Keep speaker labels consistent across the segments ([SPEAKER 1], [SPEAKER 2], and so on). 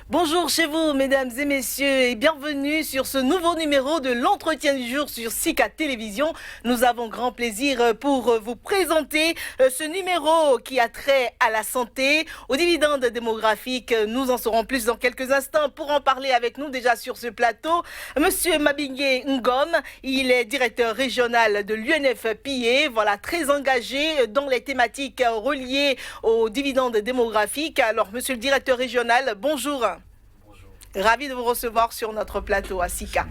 [SPEAKER 1] Bonjour chez vous, mesdames et messieurs, et bienvenue sur ce nouveau numéro de l'entretien du jour sur Sika Télévision. Nous avons grand plaisir pour vous présenter ce numéro qui a trait à la santé, aux dividendes démographiques. Nous en saurons plus dans quelques instants. Pour en parler avec nous déjà sur ce plateau, Monsieur Mabingé Ngom, il est directeur régional de l'UNFPA, voilà, très engagé dans les thématiques reliées aux dividendes démographiques. Alors, monsieur le directeur régional, bonjour. Ravi de vous recevoir sur notre plateau à Sika.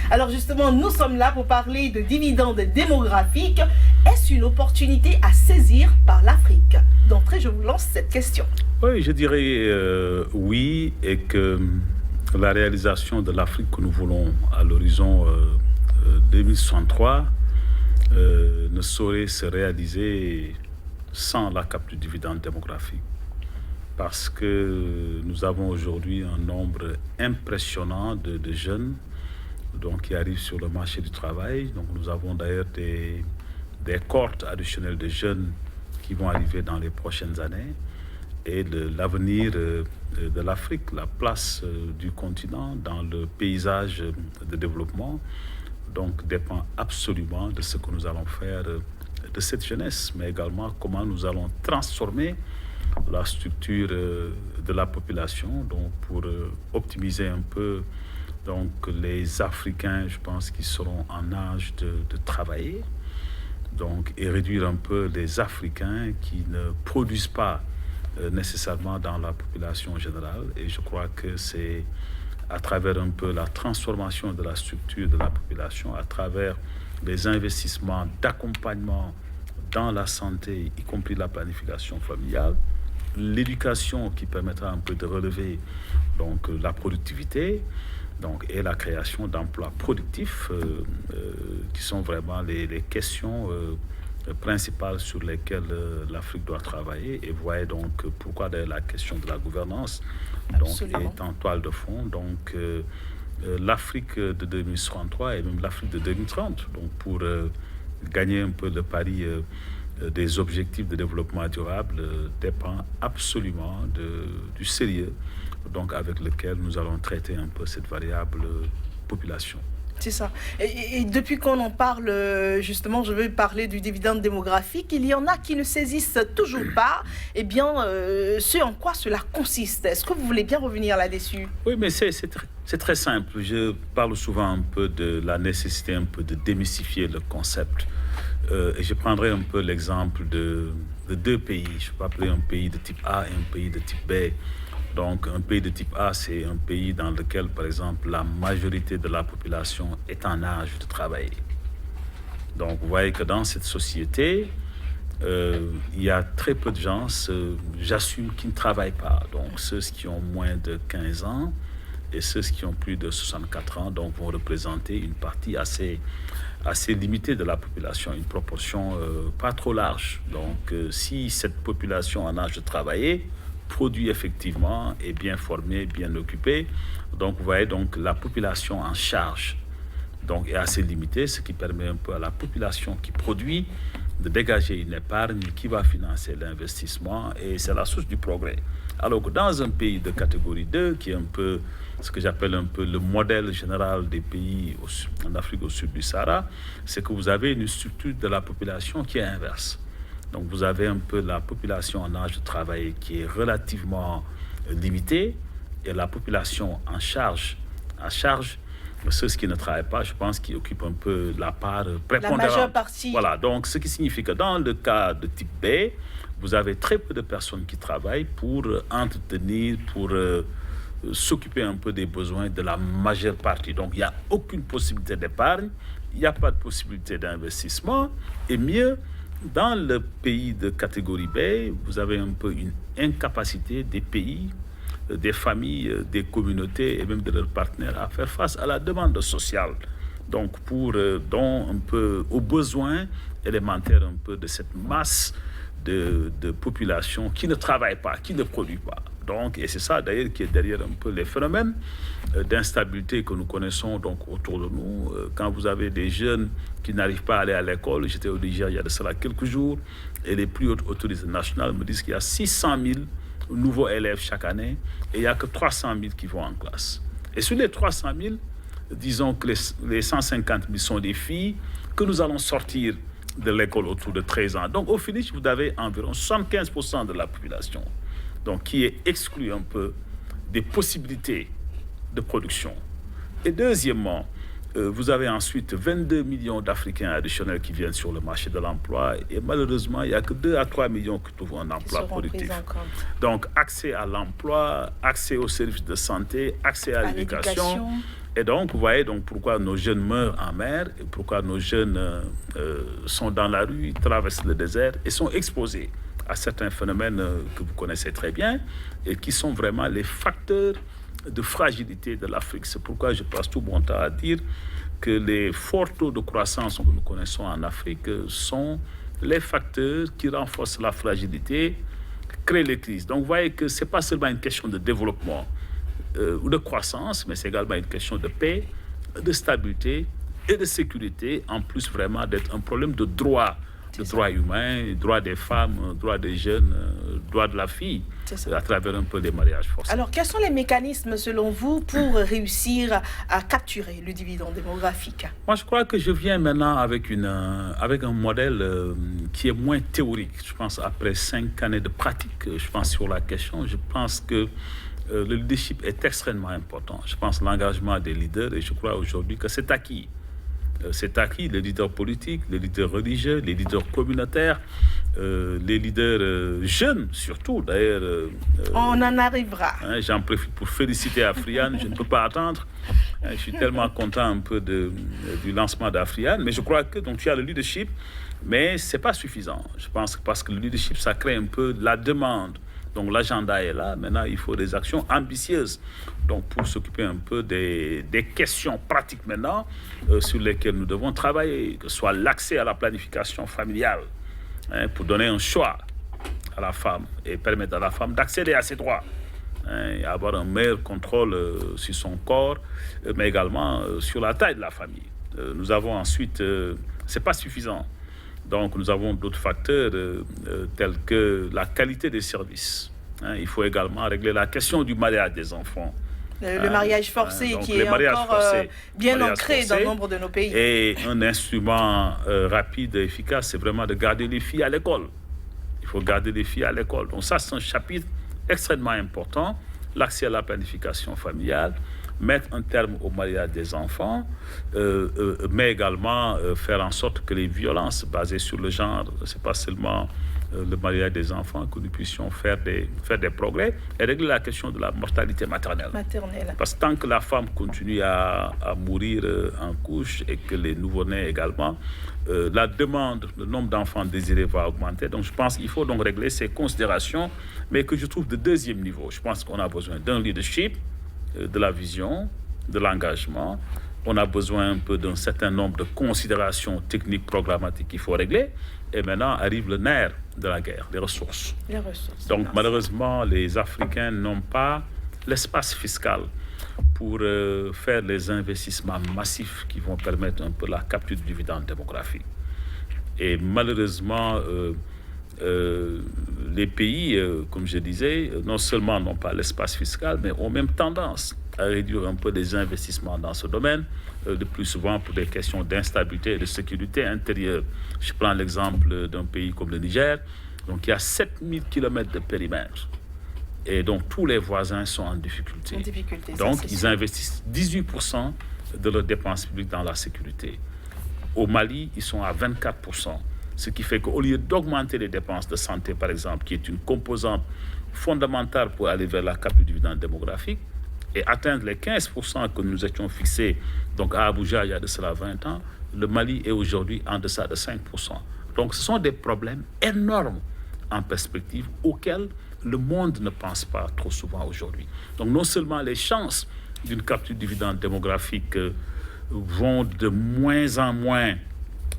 [SPEAKER 1] Alors justement, nous sommes là pour parler de dividendes démographiques. Est-ce une opportunité à saisir par l'Afrique? D'entrée, je vous lance cette question.
[SPEAKER 2] Oui, je dirais oui, et que la réalisation de l'Afrique que nous voulons à l'horizon 2063 ne saurait se réaliser sans la capte du dividende démographique. Parce que nous avons aujourd'hui un nombre impressionnant de jeunes qui arrivent sur le marché du travail. Donc nous avons d'ailleurs des cohortes additionnelles de jeunes qui vont arriver dans les prochaines années. Et l'avenir de l'Afrique, la place du continent dans le paysage de développement, dépend absolument de ce que nous allons faire de cette jeunesse, mais également comment nous allons transformer la structure de la population, pour optimiser un peu les Africains, je pense, qui seront en âge de travailler, et réduire un peu les Africains qui ne produisent pas nécessairement dans la population générale. Et je crois que c'est à travers un peu la transformation de la structure de la population, à travers les investissements d'accompagnement dans la santé, y compris la planification familiale, l'éducation qui permettra un peu de relever la productivité, et la création d'emplois productifs qui sont vraiment les questions principales sur lesquelles l'Afrique doit travailler. Et vous voyez pourquoi la question de la gouvernance est en toile de fond. L'Afrique de 2063 et même l'Afrique de 2030, pour gagner un peu le pari des objectifs de développement durable, dépend absolument du sérieux avec lequel nous allons traiter un peu cette variable population.
[SPEAKER 1] C'est ça. Et depuis qu'on en parle, justement, je veux parler du dividende démographique. Il y en a qui ne saisissent toujours pas ce en quoi cela consiste. Est-ce que vous voulez bien revenir là-dessus?
[SPEAKER 2] Oui, mais c'est très simple. Je parle souvent un peu de la nécessité un peu de démystifier le concept. Et je prendrai un peu l'exemple de deux pays. Je peux appeler un pays de type A et un pays de type B. Un pays de type A, c'est un pays dans lequel, par exemple, la majorité de la population est en âge de travailler. Donc, vous voyez que dans cette société, il y a très peu de gens, j'assume, qui ne travaillent pas. Donc, ceux qui ont moins de 15 ans et ceux qui ont plus de 64 ans vont représenter une partie assez limitée de la population, une proportion pas trop large. Si cette population en âge de travailler produit effectivement, est bien formée, bien occupée, vous voyez, la population en charge est assez limitée, ce qui permet un peu à la population qui produit de dégager une épargne qui va financer l'investissement, et c'est la source du progrès. Alors que dans un pays de catégorie 2, qui est un peu ce que j'appelle un peu le modèle général des pays en Afrique au sud du Sahara, c'est que vous avez une structure de la population qui est inverse. Vous avez un peu la population en âge de travail qui est relativement limitée, et la population en charge, ceux qui ne travaillent pas, je pense, qui occupent un peu la part prépondérante.
[SPEAKER 1] La majeure partie.
[SPEAKER 2] Voilà, ce qui signifie que dans le cas de type B, vous avez très peu de personnes qui travaillent pour entretenir, pour s'occuper un peu des besoins de la majeure partie. Il n'y a aucune possibilité d'épargne, il n'y a pas de possibilité d'investissement, et mieux, dans le pays de catégorie B, vous avez un peu une incapacité des pays, des familles, des communautés et même de leurs partenaires à faire face à la demande sociale. Un peu aux besoins élémentaires un peu de cette masse de population qui ne travaille pas, qui ne produit pas. Et c'est ça d'ailleurs qui est derrière un peu les phénomènes d'instabilité que nous connaissons autour de nous. Quand vous avez des jeunes qui n'arrivent pas à aller à l'école, j'étais au Niger il y a de cela quelques jours, et les plus hautes autorités nationales me disent qu'il y a 600 000 nouveaux élèves chaque année et il n'y a que 300 000 qui vont en classe. Et sur les 300 000, disons que les 150 000 sont des filles que nous allons sortir de l'école autour de 13 ans. Donc au finish, vous avez environ 75% de la population donc, qui est exclue un peu des possibilités de production. Et deuxièmement, vous avez ensuite 22 millions d'Africains additionnels qui viennent sur le marché de l'emploi et malheureusement, il n'y a que 2 à 3 millions qui trouvent un emploi productif. Donc, accès à l'emploi, accès aux services de santé, accès à l'éducation. Et donc, vous voyez donc pourquoi nos jeunes meurent en mer et pourquoi nos jeunes sont dans la rue, traversent le désert et sont exposés à certains phénomènes que vous connaissez très bien et qui sont vraiment les facteurs de fragilité de l'Afrique. C'est pourquoi je passe tout mon temps à dire que les forts taux de croissance que nous connaissons en Afrique sont les facteurs qui renforcent la fragilité, créent les crises. Donc vous voyez que ce n'est pas seulement une question de développement ou de croissance, mais c'est également une question de paix, de stabilité et de sécurité, en plus vraiment d'être un problème de droit humain, droit des femmes, droit des jeunes, droit de la fille, à travers un peu des mariages forcés.
[SPEAKER 1] Alors, quels sont les mécanismes, selon vous, pour réussir à capturer le dividende démographique?
[SPEAKER 2] Moi, je crois que je viens maintenant avec un modèle qui est moins théorique. Je pense, après 5 années de pratique, je pense sur la question, je pense que le leadership est extrêmement important. Je pense l'engagement des leaders et je crois aujourd'hui que c'est acquis. C'est acquis, les leaders politiques, les leaders religieux, les leaders communautaires, les leaders jeunes surtout. D'ailleurs,
[SPEAKER 1] on en arrivera.
[SPEAKER 2] J'en profite pour féliciter Afriane, je ne peux pas attendre. Je suis tellement content un peu du lancement d'Afriane, mais je crois que donc, tu as le leadership, mais ce n'est pas suffisant. Je pense que parce que le leadership, ça crée un peu la demande. Donc l'agenda est là, maintenant il faut des actions ambitieuses. Donc pour s'occuper un peu des questions pratiques maintenant sur lesquelles nous devons travailler, que ce soit l'accès à la planification familiale, pour donner un choix à la femme et permettre à la femme d'accéder à ses droits, et avoir un meilleur contrôle sur son corps, mais également sur la taille de la famille. Nous avons ensuite, c'est pas suffisant. Donc, nous avons d'autres facteurs tels que la qualité des services. Il faut également régler la question du mariage des enfants.
[SPEAKER 1] Le mariage forcé qui est encore bien ancré dans nombre de nos pays.
[SPEAKER 2] Et un instrument rapide et efficace, c'est vraiment de garder les filles à l'école. Il faut garder les filles à l'école. Donc ça, c'est un chapitre extrêmement important. L'accès à la planification familiale, mettre un terme au mariage des enfants, mais également faire en sorte que les violences basées sur le genre, ce n'est pas seulement le mariage des enfants, que nous puissions faire des progrès et régler la question de la mortalité maternelle. Parce que tant que la femme continue à mourir en couche et que les nouveau-nés également, la demande, le nombre d'enfants désirés va augmenter. Donc je pense qu'il faut donc régler ces considérations, mais que je trouve de deuxième niveau. Je pense qu'on a besoin d'un leadership, de la vision, de l'engagement. On a besoin un peu d'un certain nombre de considérations techniques, programmatiques qu'il faut régler. Et maintenant arrive le nerf de la guerre, les ressources. Donc malheureusement, les Africains n'ont pas l'espace fiscal pour faire les investissements massifs qui vont permettre un peu la capture du dividende démographique. Et malheureusement, les pays, comme je disais, non seulement n'ont pas l'espace fiscal, mais ont même tendance à réduire un peu les investissements dans ce domaine, le plus souvent pour des questions d'instabilité et de sécurité intérieure. Je prends l'exemple d'un pays comme le Niger, donc il y a 7000 km de périmètre. Et donc tous les voisins sont en difficulté. Donc ils investissent 18% de leurs dépenses publiques dans la sécurité. Au Mali, ils sont à 24%. Ce qui fait qu'au lieu d'augmenter les dépenses de santé, par exemple, qui est une composante fondamentale pour aller vers la capture du dividende démographique, et atteindre les 15% que nous étions fixés donc à Abuja il y a de cela 20 ans, le Mali est aujourd'hui en deçà de 5%. Donc ce sont des problèmes énormes en perspective auxquels le monde ne pense pas trop souvent aujourd'hui. Donc non seulement les chances d'une capture du dividende démographique vont de moins en moins,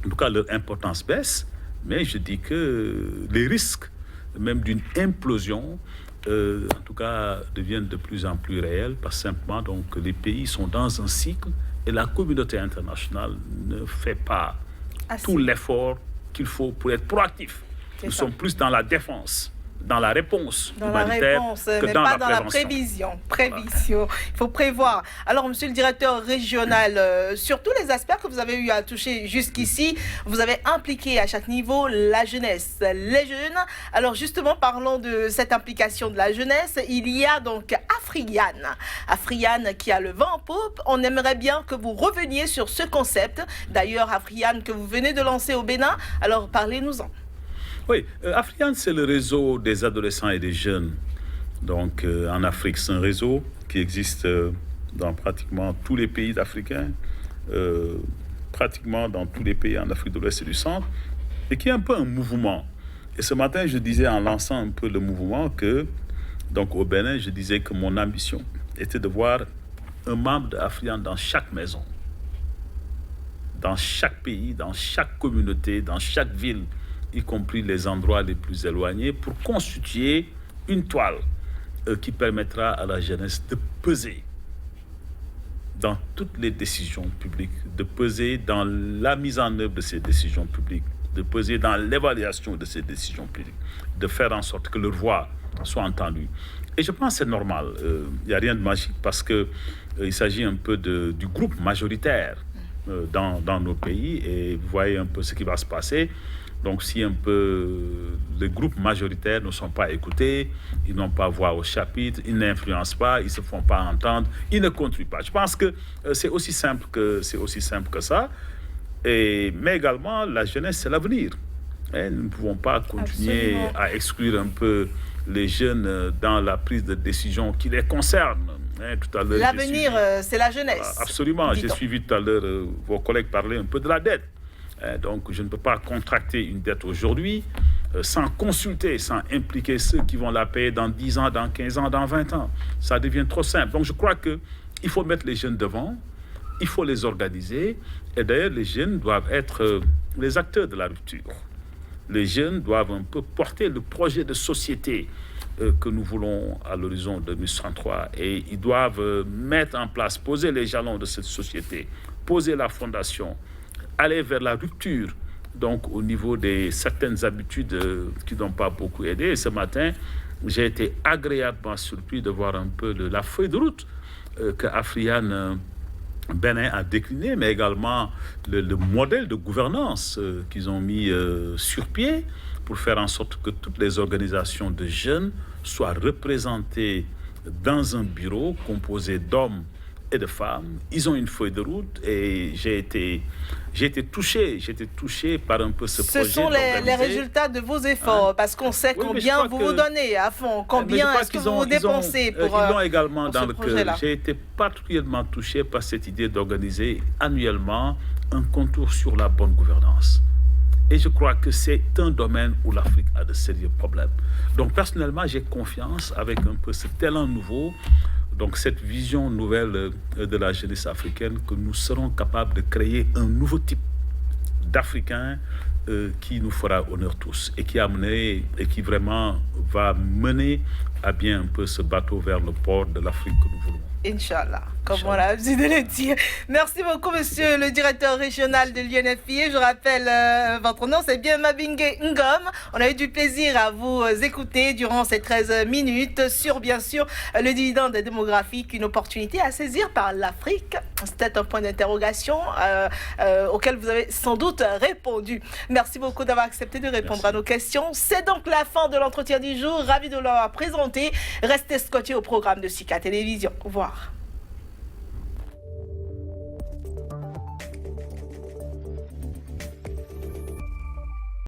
[SPEAKER 2] en tout cas leur importance baisse, mais je dis que les risques même d'une implosion en tout cas, deviennent de plus en plus réels parce simplement donc, les pays sont dans un cycle et la communauté internationale ne fait pas tout l'effort qu'il faut pour être proactif. Nous sommes plus dans la défense dans la réponse
[SPEAKER 1] dans la
[SPEAKER 2] humanitaire
[SPEAKER 1] réponse,
[SPEAKER 2] que
[SPEAKER 1] mais
[SPEAKER 2] dans
[SPEAKER 1] pas
[SPEAKER 2] la
[SPEAKER 1] dans la
[SPEAKER 2] prévention.
[SPEAKER 1] prévision. Il faut prévoir. Alors, monsieur le directeur régional, sur tous les aspects que vous avez eu à toucher jusqu'ici, vous avez impliqué à chaque niveau la jeunesse, les jeunes. Alors, justement, parlons de cette implication de la jeunesse. Il y a donc Afriane. Afriane qui a le vent en poupe. On aimerait bien que vous reveniez sur ce concept. D'ailleurs, Afriane que vous venez de lancer au Bénin. Alors, parlez-nous-en.
[SPEAKER 2] Oui, Afriane, c'est le réseau des adolescents et des jeunes. Donc, en Afrique, c'est un réseau qui existe dans pratiquement tous les pays africains, pratiquement dans tous les pays en Afrique de l'Ouest et du Centre, et qui est un peu un mouvement. Et ce matin, je disais, en lançant un peu le mouvement, que, donc au Bénin, je disais que mon ambition était de voir un membre d'Afriane dans chaque maison, dans chaque pays, dans chaque communauté, dans chaque ville, y compris les endroits les plus éloignés, pour constituer une toile qui permettra à la jeunesse de peser dans toutes les décisions publiques, de peser dans la mise en œuvre de ces décisions publiques, de peser dans l'évaluation de ces décisions publiques, de faire en sorte que leur voix soit entendue. Et je pense que c'est normal, il n'y a rien de magique parce qu'il s'agit un peu du groupe majoritaire dans nos pays, et vous voyez un peu ce qui va se passer. Donc, si un peu les groupes majoritaires ne sont pas écoutés, ils n'ont pas voix au chapitre, ils n'influencent pas, ils ne se font pas entendre, ils ne contribuent pas. Je pense que c'est aussi simple que ça. Mais également, la jeunesse, c'est l'avenir. Nous ne pouvons pas continuer à exclure un peu les jeunes dans la prise de décision qui les concerne. Tout à l'heure,
[SPEAKER 1] l'avenir, c'est la jeunesse.
[SPEAKER 2] Absolument. J'ai suivi tout à l'heure vos collègues parler un peu de la dette. Donc, je ne peux pas contracter une dette aujourd'hui sans consulter, sans impliquer ceux qui vont la payer dans 10 ans, dans 15 ans, dans 20 ans. Ça devient trop simple. Donc, je crois qu'il faut mettre les jeunes devant, il faut les organiser. Et d'ailleurs, les jeunes doivent être les acteurs de la rupture. Les jeunes doivent un peu porter le projet de société que nous voulons à l'horizon 2033. Et ils doivent mettre en place, poser les jalons de cette société, poser la fondation, aller vers la rupture, donc au niveau de certaines habitudes qui n'ont pas beaucoup aidé. Et ce matin, j'ai été agréablement surpris de voir un peu la feuille de route que Afriane Bénin a décliné, mais également le modèle de gouvernance qu'ils ont mis sur pied pour faire en sorte que toutes les organisations de jeunes soient représentées dans un bureau composé d'hommes et de femmes. Ils ont une feuille de route et j'ai été touché par un peu ce projet.
[SPEAKER 1] Ce sont les résultats de vos efforts, parce qu'on sait combien vous vous donnez à fond, combien est-ce que vous dépensez pour
[SPEAKER 2] ils l'ont également dans le
[SPEAKER 1] cœur.
[SPEAKER 2] J'ai été particulièrement touché par cette idée d'organiser annuellement un contour sur la bonne gouvernance. Et je crois que c'est un domaine où l'Afrique a de sérieux problèmes. Donc personnellement, j'ai confiance avec un peu ce talent nouveau, donc cette vision nouvelle de la jeunesse africaine, que nous serons capables de créer un nouveau type d'Africains qui nous fera honneur tous et qui vraiment va mener à bien un peu ce bateau vers le port de l'Afrique que nous voulons.
[SPEAKER 1] Inch'Allah, comme on a l'habitude de le dire. Merci beaucoup, monsieur le directeur régional de l'UNFPA. Je rappelle votre nom, c'est bien Mabingue Ngom. On a eu du plaisir à vous écouter durant ces 13 minutes sur, bien sûr, le dividende démographique, une opportunité à saisir par l'Afrique. C'était un point d'interrogation auquel vous avez sans doute répondu. Merci beaucoup d'avoir accepté de répondre à nos questions. C'est donc la fin de l'entretien du jour. Ravi de l'avoir présenté. Restez scotchés au programme de Sika Télévision. Au revoir.